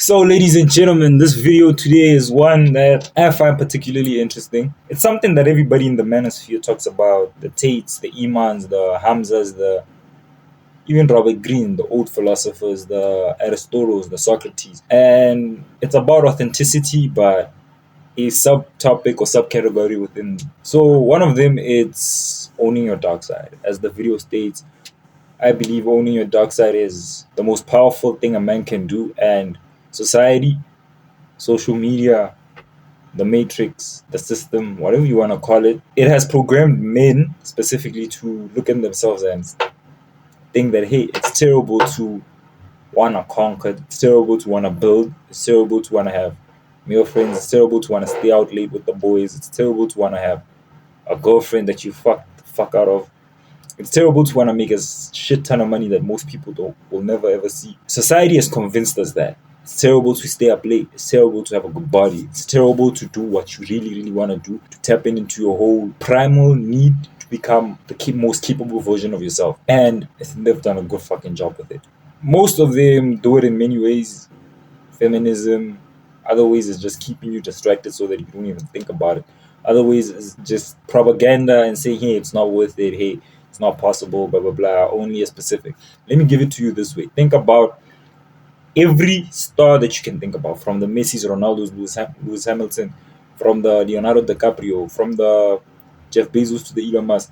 So, ladies and gentlemen, this video today is one that I find particularly interesting. It's something that everybody in the manosphere talks about: the Tates, the Imans, the Hamzas, the even Robert Greene, the old philosophers, the Aristotles, the Socrates. And it's about authenticity, but a subtopic or subcategory within. So, one of them is owning your dark side. As the video states, I believe owning your dark side is the most powerful thing a man can do, and society, social media, the matrix, the system, whatever you want to call it, it has programmed men specifically to look at themselves and think that, hey, it's terrible to want to conquer, it's terrible to want to build, it's terrible to want to have male friends, it's terrible to want to stay out late with the boys, it's terrible to want to have a girlfriend that you fuck the fuck out of. It's terrible to want to make a shit ton of money that most people will never ever see. Society has convinced us that it's terrible to stay up late. It's terrible to have a good body. It's terrible to do what you really, really want to do, to tap into your whole primal need to become the most capable version of yourself. And I think they've done a good fucking job with it. Most of them do it in many ways. Feminism. Other ways is just keeping you distracted so that you don't even think about it. Other ways is just propaganda and saying, hey, it's not worth it. Hey, it's not possible, blah, blah, blah, only a specific. Let me give it to you this way. Think about every star that you can think about, from the Messi's, Ronaldo's, Lewis Hamilton, from the Leonardo DiCaprio, from the Jeff Bezos to the Elon Musk.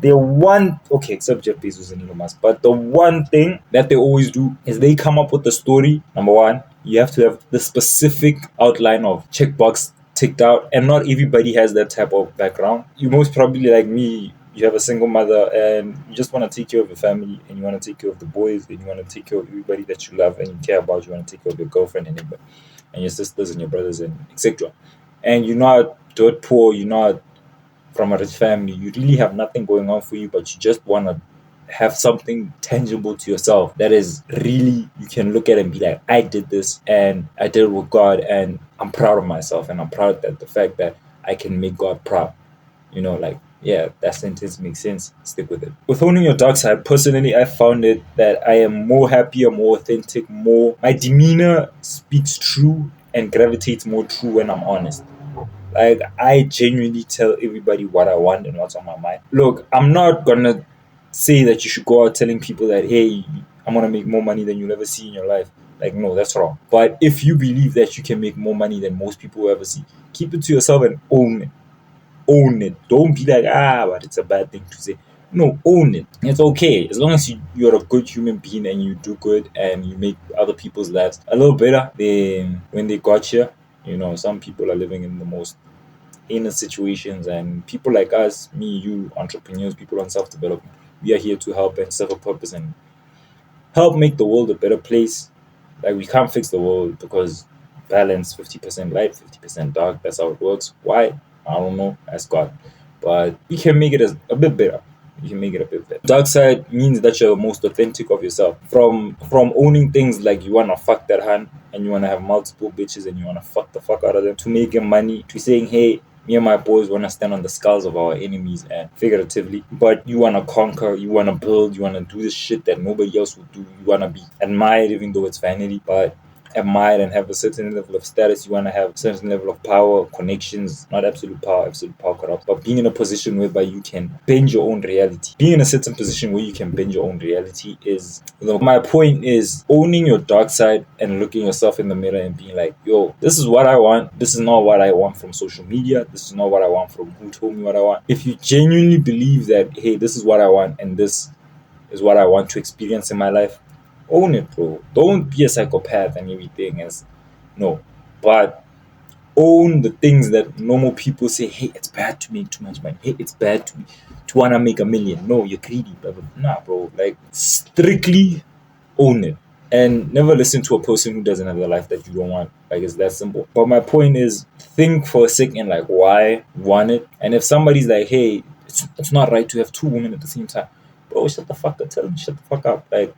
Except Jeff Bezos and Elon Musk, but the one thing that they always do is they come up with the story. Number one, you have to have the specific outline of checkbox ticked out, and not everybody has that type of background. You most probably, like me, you have a single mother and you just want to take care of your family, and you want to take care of the boys, and you want to take care of everybody that you love and you care about. You want to take care of your girlfriend and everybody, and your sisters and your brothers and etc. And you're not dirt poor, you're not from a rich family, you really have nothing going on for you, but you just want to have something tangible to yourself that is really, you can look at and be like, I did this and I did it with God, and I'm proud of myself, and I'm proud that the fact that I can make God proud. Yeah, that sentence makes sense. Stick with it. With owning your dark side, personally, I found it that I am more happier, more authentic, my demeanor speaks true and gravitates more true when I'm honest. Like, I genuinely tell everybody what I want and what's on my mind. Look, I'm not gonna say that you should go out telling people that, hey, I'm gonna make more money than you'll ever see in your life. Like, no, that's wrong. But if you believe that you can make more money than most people will ever see, keep it to yourself and own it. Own it. Don't be like, but it's a bad thing to say. No, own it. It's okay. As long as you're a good human being and you do good and you make other people's lives a little better than when they got here. Some people are living in the most heinous situations, and people like us, me, you, entrepreneurs, people on self-development, we are here to help and serve a purpose and help make the world a better place. Like, we can't fix the world because balance, 50% light, 50% dark. That's how it works. Why? I don't know. Ask God. But we can make it a bit better. You can make it a bit better. Dark side means that you're most authentic of yourself. From owning things like you want to fuck that hand and you want to have multiple bitches and you want to fuck the fuck out of them, to making money, to saying, hey, me and my boys want to stand on the skulls of our enemies, and figuratively, but you want to conquer, you want to build, you want to do this shit that nobody else would do. You want to be admired, even though it's vanity, but admired and have a certain level of status. You want to have a certain level of power, connections, not absolute power corrupts, but being in a position whereby you can bend your own reality. Being in a certain position where you can bend your own reality is, my point is owning your dark side and looking yourself in the mirror and being like, yo, this is what I want. This is not what I want from social media. This is not what I want from who told me what I want. If you genuinely believe that, hey, this is what I want and this is what I want to experience in my life, own it, bro. Don't be a psychopath and everything else. No. But own the things that normal people say, hey, it's bad to make too much money. Hey, it's bad to want to make $1 million. No, you're greedy. Blah, blah. Nah, bro. Like, strictly own it. And never listen to a person who doesn't have the life that you don't want. Like, it's that simple. But my point is, think for a second, like, why you want it. And if somebody's like, hey, it's not right to have 2 women at the same time, bro, shut the fuck up. Tell them, shut the fuck up. Like,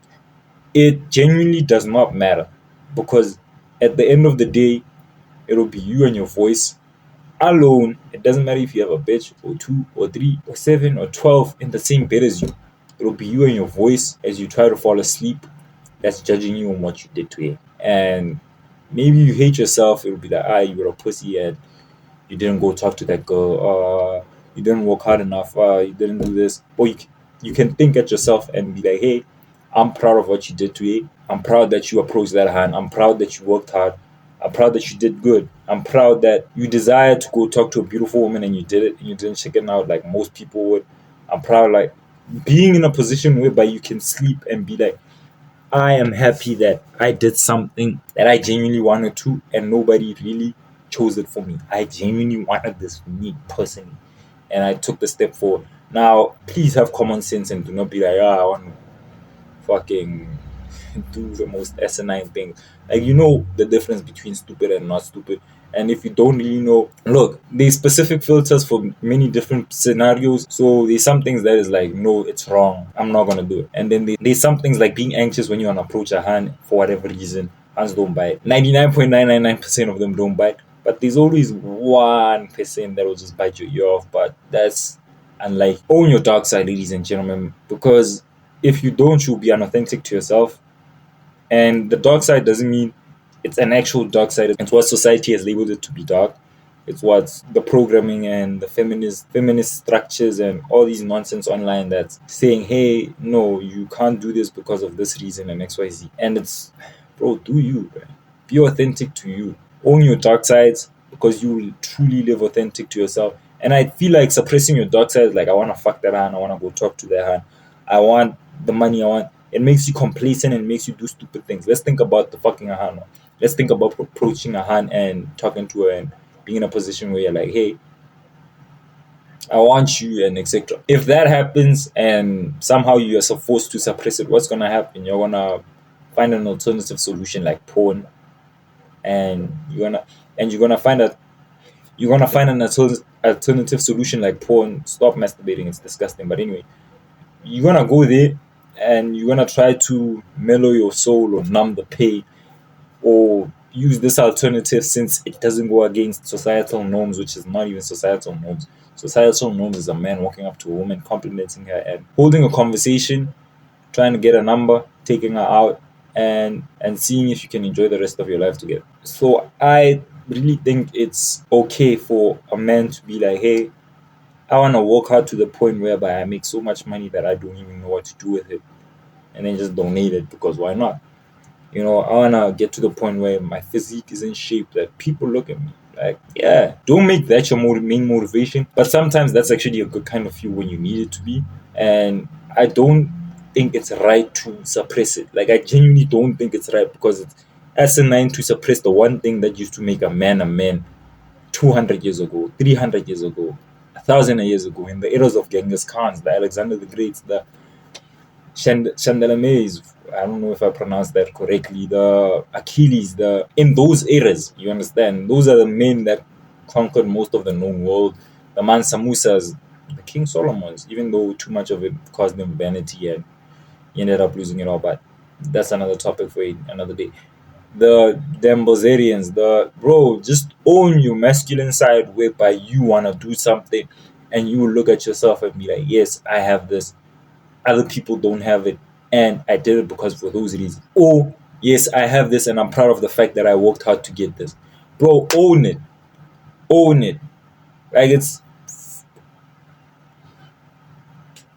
it genuinely does not matter, because at the end of the day, it'll be you and your voice alone. It doesn't matter if you have a bitch or 2 or 3 or 7 or 12 in the same bed as you. It'll be you and your voice as you try to fall asleep that's judging you on what you did today. And Maybe you hate yourself. It'll be like, you're a pussy and you didn't go talk to that girl. You didn't work hard enough. You didn't do this. Or you can think at yourself and be like, hey, I'm proud of what you did today. I'm proud that you approached that hand. I'm proud that you worked hard. I'm proud that you did good. I'm proud that you desired to go talk to a beautiful woman and you did it and you didn't chicken out like most people would. I'm proud, like, being in a position whereby you can sleep and be like, I am happy that I did something that I genuinely wanted to, and nobody really chose it for me. I genuinely wanted this for me personally, and I took the step forward. Now, please have common sense and do not be like, I want to fucking do the most asinine thing. Like, you know the difference between stupid and not stupid. And if you don't really know, look, there's specific filters for many different scenarios. So there's some things that is like, no, it's wrong. I'm not gonna do it. And then there's some things like being anxious when you want to approach a hand for whatever reason. Hands don't bite. 99.999% of them don't bite. But there's always 1% that will just bite your ear off. But that's unlike, own your dark side, ladies and gentlemen, because if you don't, you'll be unauthentic to yourself. And the dark side doesn't mean it's an actual dark side. It's what society has labeled it to be dark. It's what the programming and the feminist structures and all these nonsense online that's saying, hey, no, you can't do this because of this reason and XYZ. And it's, bro, do you, bro. Be authentic to you. Own your dark sides because you will truly live authentic to yourself. And I feel like suppressing your dark side, like, I want to fuck that hand, I want to go talk to that hand, I want the money, I want, it makes you complacent and makes you do stupid things. Let's think about the fucking a hand. Let's think about approaching a hand and talking to her and being in a position where you're like, hey, I want you, and etc. If that happens and somehow you are forced to suppress it, what's gonna happen? You're gonna find an alternative solution like porn, and you're gonna find that you're gonna find an alternative solution like porn. Stop masturbating; it's disgusting. But anyway, you're gonna go there and you're gonna try to mellow your soul or numb the pain or use this alternative since it doesn't go against societal norms, which is not even societal norms. Societal norms is a man walking up to a woman, complimenting her, and holding a conversation, trying to get a number, taking her out, and seeing if you can enjoy the rest of your life together. So I really think it's okay for a man to be like, hey, I want to work hard to the point whereby I make so much money that I don't even know what to do with it, and then just donate it because why not? I wanna get to the point where my physique is in shape that people look at me like, yeah, don't make that your main motivation. But sometimes that's actually a good kind of fuel when you need it to be. And I don't think it's right to suppress it. Like, I genuinely don't think it's right because it's asinine to suppress the one thing that used to make a man 200 years ago, 300 years ago, 1,000 years ago, in the eras of Genghis Khans, the Alexander the Great, the Chandelames, I don't know if I pronounced that correctly, the Achilles, in those eras, you understand? Those are the men that conquered most of the known world. The Mansa Musas, the King Solomons, even though too much of it caused them vanity and he ended up losing it all, but that's another topic for another day. The Dembozarians, just own your masculine side whereby you want to do something and you look at yourself and be like, yes, I have this, other people don't have it, and I did it because for those reasons. Or yes, I have this and I'm proud of the fact that I worked hard to get this. Bro, own it. Own it. Like, it's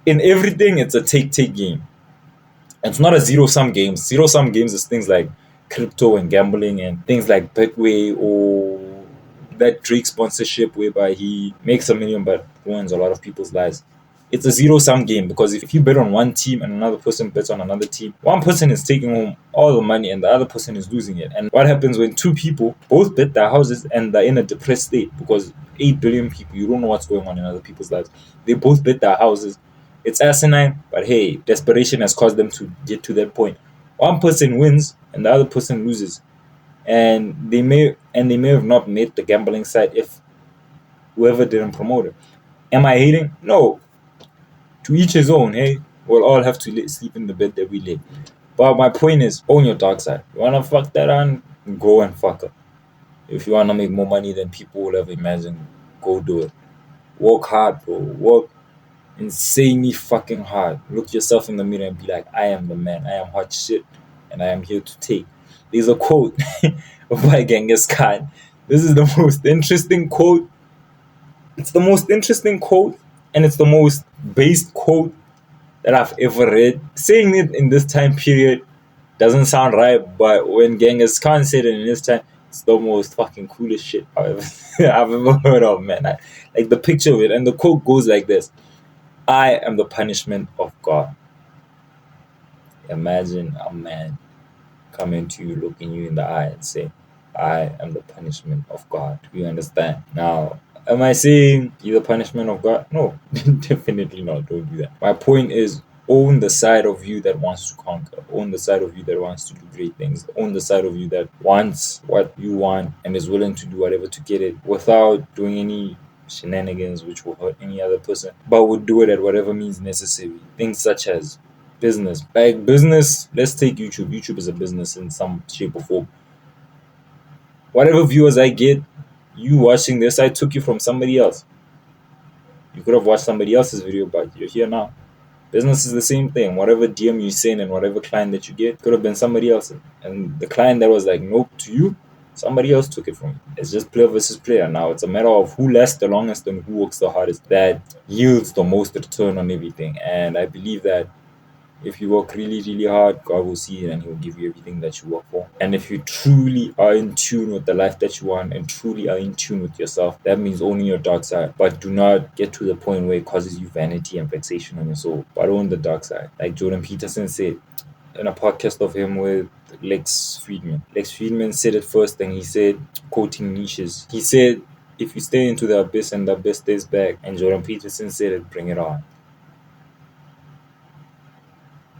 in everything, it's a take game. It's not a zero sum game. Zero sum games is things like crypto and gambling and things like Betway or that Drake sponsorship whereby he makes a million but ruins a lot of people's lives. It's a zero sum game because if you bet on one team and another person bets on another team, one person is taking home all the money and the other person is losing it. And what happens when two people both bet their houses and they're in a depressed state because 8 billion people, you don't know what's going on in other people's lives. They both bet their houses. It's asinine, but hey, desperation has caused them to get to that point. One person wins and the other person loses, and they may have not made the gambling side if whoever didn't promote it. Am I hating? No. To each his own. Hey, we'll all have to sleep in the bed that we lay. But my point is, own your dark side. You wanna fuck that on? Go and fuck her. If you wanna make more money than people will ever imagine, go do it. Work hard, bro. Work insanely fucking hard. Look yourself in the mirror and be like, I am the man. I am hot shit, and I am here to take. There's a quote by Genghis Khan. This is the most interesting quote. It's the most interesting quote, and it's the most based quote that I've ever read. Saying it in this time period doesn't sound right, but when Genghis Khan said it in his time, it's the most fucking coolest shit I've ever heard of, man. Like the picture of it, and the quote goes like this: "I am the punishment of God." Imagine a man coming to you, looking you in the eye, and say, "I am the punishment of God." Do you understand? Now, am I saying you're the punishment of God? No, definitely not. Don't do that. My point is, own the side of you that wants to conquer. Own the side of you that wants to do great things. Own the side of you that wants what you want and is willing to do whatever to get it without doing any shenanigans which will hurt any other person, but would do it at whatever means necessary. Things such as business. Like business, let's take YouTube. YouTube is a business in some shape or form. Whatever viewers I get, you watching this, I took you from somebody else. You could have watched somebody else's video, but you're here now. Business is the same thing. Whatever DM you send and whatever client that you get could have been somebody else. And the client that was like nope to you, somebody else took it from you. It's just player versus player. Now it's a matter of who lasts the longest and who works the hardest that yields the most return on everything. And I believe that if you work really, really hard, God will see it and He will give you everything that you work for. And if you truly are in tune with the life that you want and truly are in tune with yourself, that means owning your dark side. But do not get to the point where it causes you vanity and vexation on your soul. But own the dark side. Like Jordan Peterson said in a podcast of him with Lex Friedman. Lex Friedman said it first and he said, quoting niches, he said, "If you stay into the abyss and the abyss stays back," and Jordan Peterson said it, "bring it on.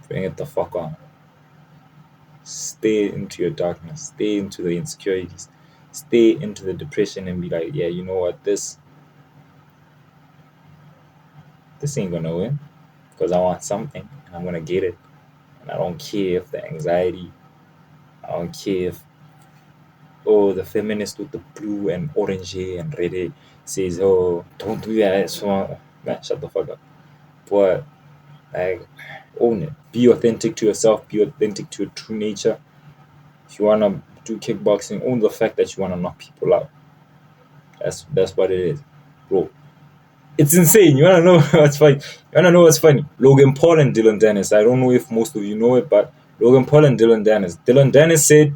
Bring it the fuck on. Stay into your darkness. Stay into the insecurities. Stay into the depression and be like, yeah, you know what? This ain't gonna win because I want something and I'm gonna get it. And I don't care if the anxiety, I don't care if, oh, the feminist with the blue and orange hair and red hair says, oh, don't do that. It's wrong. Man, shut the fuck up. But, like, own it. Be authentic to yourself. Be authentic to your true nature. If you want to do kickboxing, own the fact that you want to knock people out. That's what it is, bro. It's insane. You want to know what's funny? You want to know what's funny? Logan Paul and Dylan Dennis. I don't know if most of you know it, but Logan Paul and Dylan Dennis. Dylan Dennis said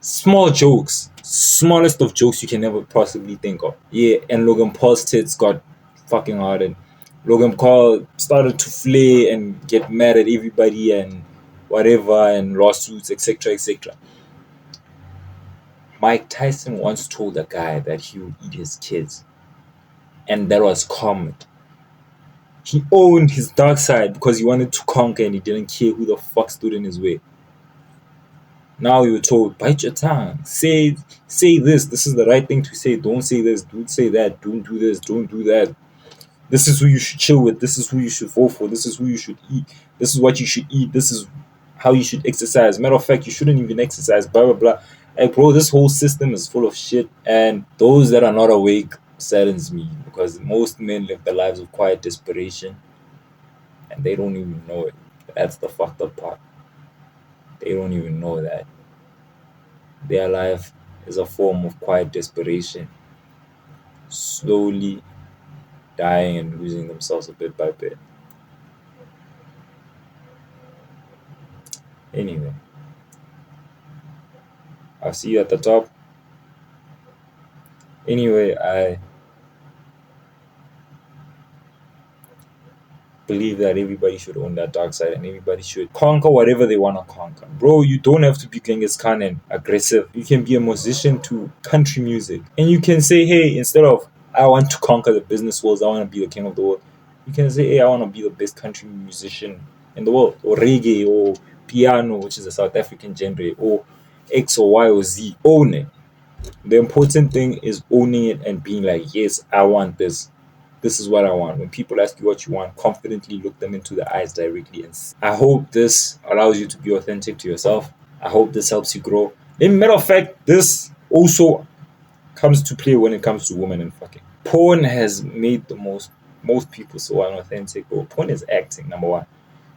small jokes, smallest of jokes you can never possibly think of. Yeah, and Logan Paul's tits got fucking hard, and Logan Paul started to flay and get mad at everybody and whatever, and lawsuits, etc., etc. Mike Tyson once told a guy that he would eat his kids, and that was common. He owned his dark side because he wanted to conquer and he didn't care who the fuck stood in his way. Now you're told, bite your tongue, say this is the right thing to say, don't say this, don't say that, don't do this, don't do that. This is who you should chill with, this is who you should vote for, this is who you should eat, this is what you should eat, this is how you should exercise. Matter of fact, you shouldn't even exercise, blah blah blah. Like, bro, this whole system is full of shit, and those that are not awake saddens me because most men live their lives of quiet desperation and they don't even know it. That's the fucked up part. They don't even know that their life is a form of quiet desperation, slowly dying and losing themselves a bit by bit. Anyway, I'll see you at the top. Anyway, I believe that everybody should own that dark side and everybody should conquer whatever they want to conquer. Bro, you don't have to be Genghis Khan and aggressive. You can be a musician to country music. And you can say, hey, instead of I want to conquer the business world, I want to be the king of the world, you can say, hey, I want to be the best country musician in the world. Or reggae or piano, which is a South African genre, or X or Y or Z. Own it. The important thing is owning it and being like, yes, I want this. This is what I want. When people ask you what you want, confidently look them into the eyes directly. And I hope this allows you to be authentic to yourself. I hope this helps you grow. In matter of fact, this also comes to play when it comes to women and fucking. Porn has made the most people so unauthentic. Porn is acting, number one.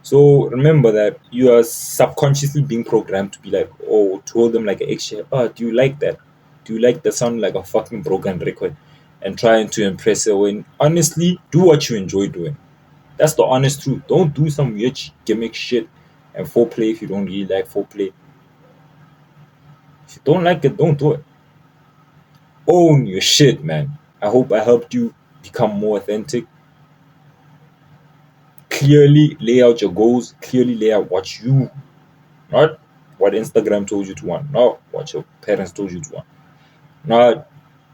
So remember that you are subconsciously being programmed to be like, oh, told them like an extra, oh, do you like that? Do you like the sound like a fucking broken record? And trying to impress her when honestly, do what you enjoy doing. That's the honest truth. Don't do some weird gimmick shit and foreplay if you don't really like foreplay. If you don't like it, don't do it. Own your shit, man. I hope I helped you become more authentic. Clearly lay out your goals. Clearly lay out what you, not what Instagram told you to want, not what your parents told you to want, not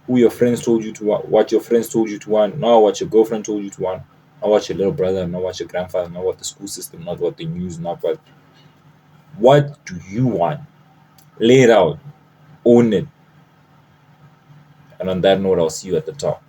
who your friends told you to want, what your friends told you to want, not what your girlfriend told you to want, not what your little brother, not what your grandfather, not what the school system, not what the news, not what do you want? Lay it out, own it. And on that note, I'll see you at the top.